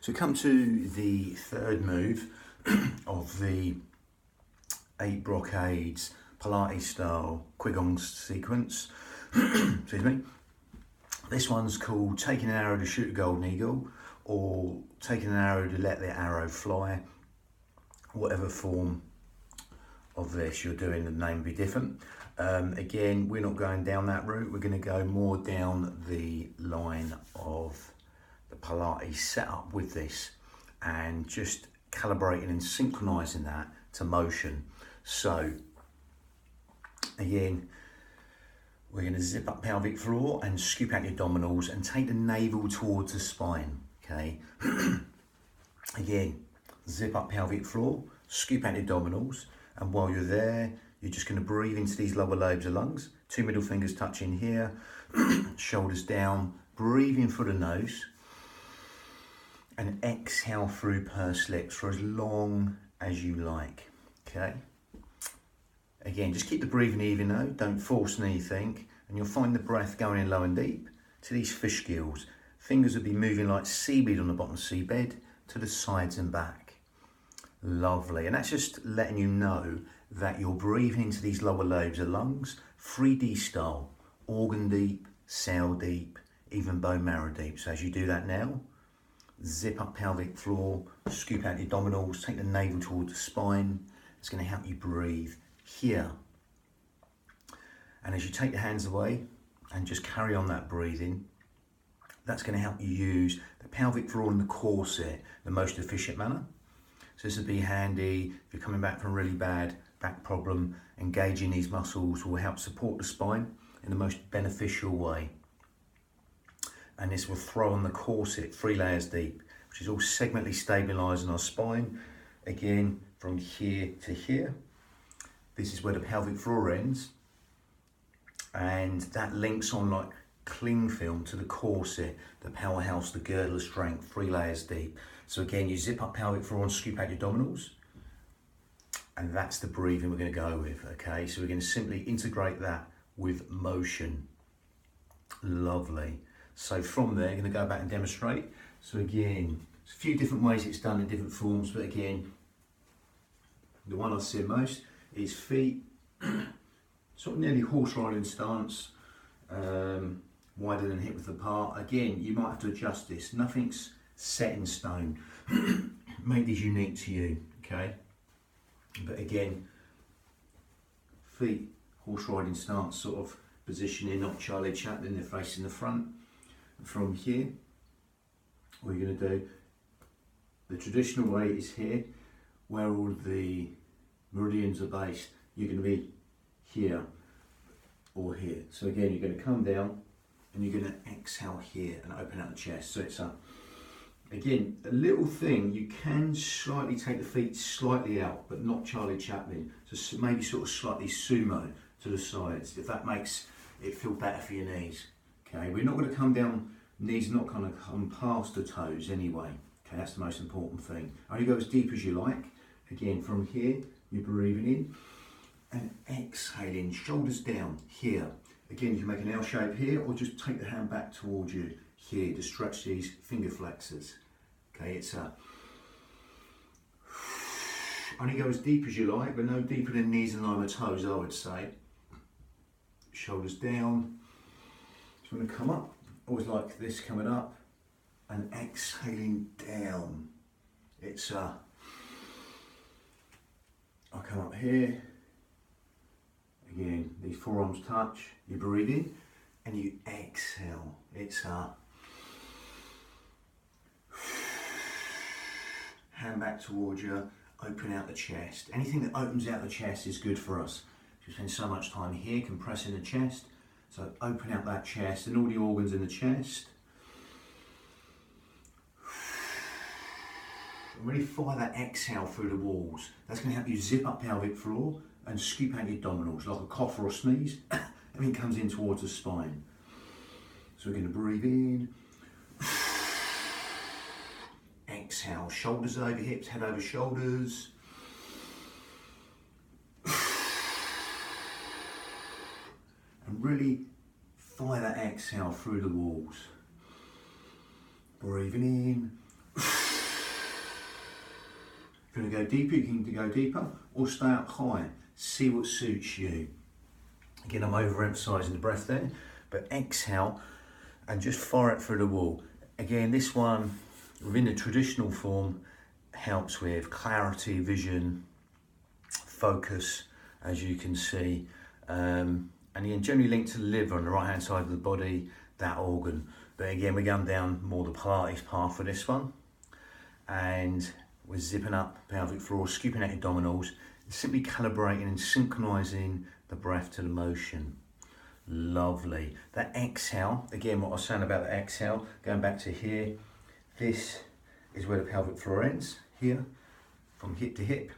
So come to the third move of the 8 brocades Pilates style qigong sequence. Excuse me. This one's called taking an arrow to shoot a golden eagle, or taking an arrow to let the arrow fly. Whatever form of this you're doing, the name will be different. Again, we're not going down that route. We're going to go more down the line of the Pilates setup with this, and just calibrating and synchronizing that to motion. So again, we're going to zip up pelvic floor and scoop out your abdominals and take the navel towards the spine. Okay. Again, zip up pelvic floor, scoop out your abdominals, and while you're there, you're just going to breathe into these lower lobes of lungs. 2 middle fingers touching here, shoulders down, breathe in through the nose, and exhale through pursed lips for as long as you like. Okay. Again, just keep the breathing even though, don't force anything, and you'll find the breath going in low and deep to these fish gills. Fingers will be moving like seaweed on the bottom of the seabed to the sides and back. Lovely, and that's just letting you know that you're breathing into these lower lobes of lungs, 3D style, organ deep, cell deep, even bone marrow deep. So as you do that now, zip up pelvic floor, scoop out the abdominals, take the navel towards the spine. It's going to help you breathe here. And as you take the hands away and just carry on that breathing, that's going to help you use the pelvic floor and the corset in the most efficient manner. So this would be handy if you're coming back from a really bad back problem. Engaging these muscles will help support the spine in the most beneficial way. And this will throw on the corset 3 layers deep, which is all segmentally stabilising our spine. Again, from here to here. This is where the pelvic floor ends, and that links on like cling film to the corset, the powerhouse, the girdle of strength, 3 layers deep. So again, you zip up pelvic floor and scoop out your abdominals, and that's the breathing we're going to go with. Okay, so we're going to simply integrate that with motion. Lovely. So from there, I'm going to go back and demonstrate. So again, there's a few different ways it's done in different forms, but again, the one I see most is feet, sort of nearly horse riding stance, wider than hip width apart. Again, you might have to adjust this. Nothing's set in stone. Make these unique to you, okay? But again, feet, horse riding stance sort of positioning, not Charlie Chaplin, they're facing the front. And from here, what you're going to do, the traditional way is here, where all the meridians are based. You're going to be here or here. So again, you're going to come down and you're going to exhale here and open out the chest. So it's again, a little thing, you can slightly take the feet slightly out, but not Charlie Chaplin. So maybe sort of slightly sumo to the sides, if that makes it feel better for your knees. Okay, we're not going to come down, knees not going to come past the toes anyway. Okay, that's the most important thing. Only go as deep as you like. Again, from here, you're breathing in and exhaling, shoulders down here. Again, you can make an L shape here, or just take the hand back towards you here to stretch these finger flexors. Okay, it's only go as deep as you like, but no deeper than knees and line with toes, I would say. Shoulders down. Just want to come up, always like this, coming up and exhaling down. It's I'll come up here. Again, these forearms touch, you breathe in and you exhale. It's hand back towards you, open out the chest. Anything that opens out the chest is good for us. We spend so much time here compressing the chest. So open out that chest and all the organs in the chest. And really fire that exhale through the walls. That's going to help you zip up pelvic floor and scoop out your abdominals like a cough or a sneeze. Everything comes in towards the spine. So we're going to breathe in. Exhale, shoulders over hips, head over shoulders. And really fire that exhale through the walls. Breathing in. you want to go deeper, you can go deeper, or stay up high. See what suits you. Again, I'm overemphasizing the breath there, but exhale and just fire it through the wall. Again, this one, within the traditional form, helps with clarity, vision, focus, as you can see. And again, generally linked to the liver on the right hand side of the body, that organ. But again, we're going down more the Pilates path for this one. And we're zipping up pelvic floor, scooping out your abdominals, simply calibrating and synchronizing the breath to the motion. Lovely. That exhale, again, what I was saying about the exhale, going back to here, this is where the pelvic floor ends, here, from hip to hip,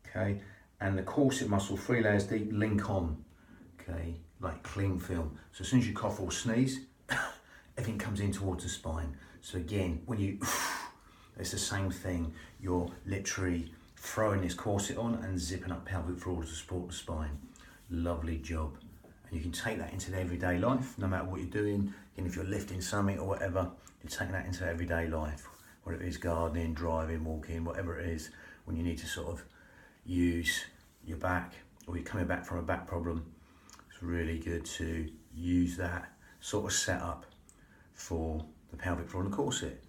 okay? And the corset muscle, 3 layers deep, link on, okay, like cling film. So as soon as you cough or sneeze, everything comes in towards the spine. So again, when you, it's the same thing. You're literally throwing this corset on and zipping up pelvic floor to support the spine. Lovely job. And you can take that into the everyday life, no matter what you're doing. And if you're lifting something or whatever, you're taking that into everyday life. Whether it is gardening, driving, walking, whatever it is, when you need to sort of use your back, or you're coming back from a back problem, it's really good to use that sort of setup for the pelvic floor and the corset.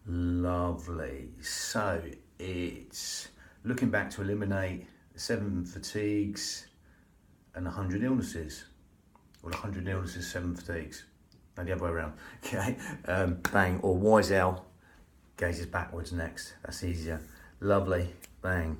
Lovely. So it's looking back to eliminate 7 fatigues and 100 illnesses. Well, 100 illnesses, 7 fatigues. No, the other way around. Okay, bang. Or Wise L gazes backwards next. That's easier. Lovely. Bang.